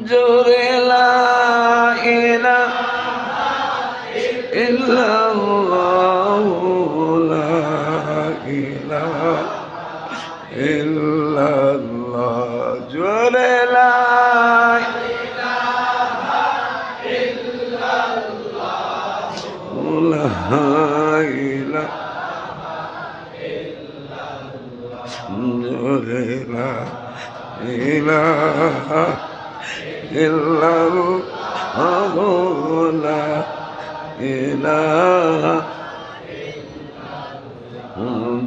জোরে লা ইলাহা ইল্লাল্লাহু লা ইলাহা ইল্লাল্লাহ জোরে লা ইলাহা ইল্লাল্লাহু লা ইলাহা ইল্লাল্লাহ জোরে লা ইলাহা ইল্লাল্লাহু লা ইলাহা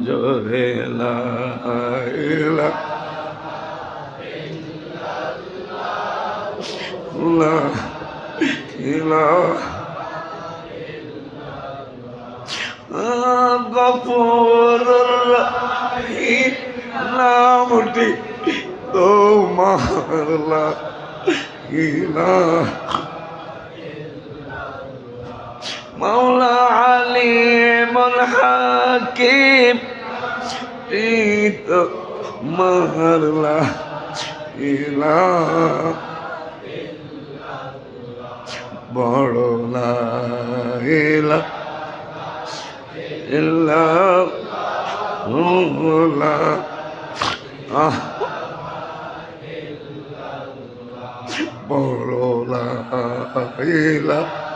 জোরে লা ইলাহা লা ইলাহা গফুরুর রহিম নামটি তোমার লা ইলাহা মাওলা আলিমুল হাকিম তোমার লা ইলাহা বড় লা ইলাহা ইল্লাল্লাহু লা বড় লা ইলাহা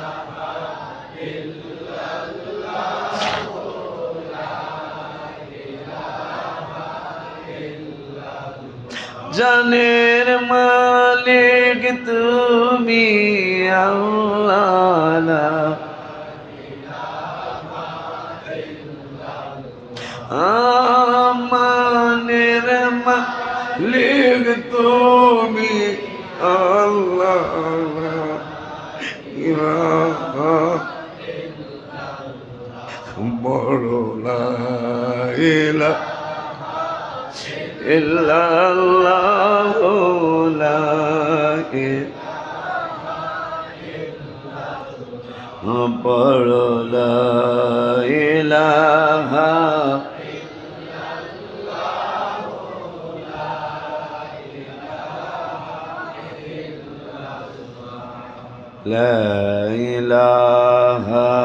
জানের মালিক তুমি আল্লাহ লা আমানের মালিক তুমি আল্লাহ লা ইলাহা বড় লা ইলাহা ইল্লাল্লাহু লা ইলাহা বড় লা ইলাহা লা ইলাহা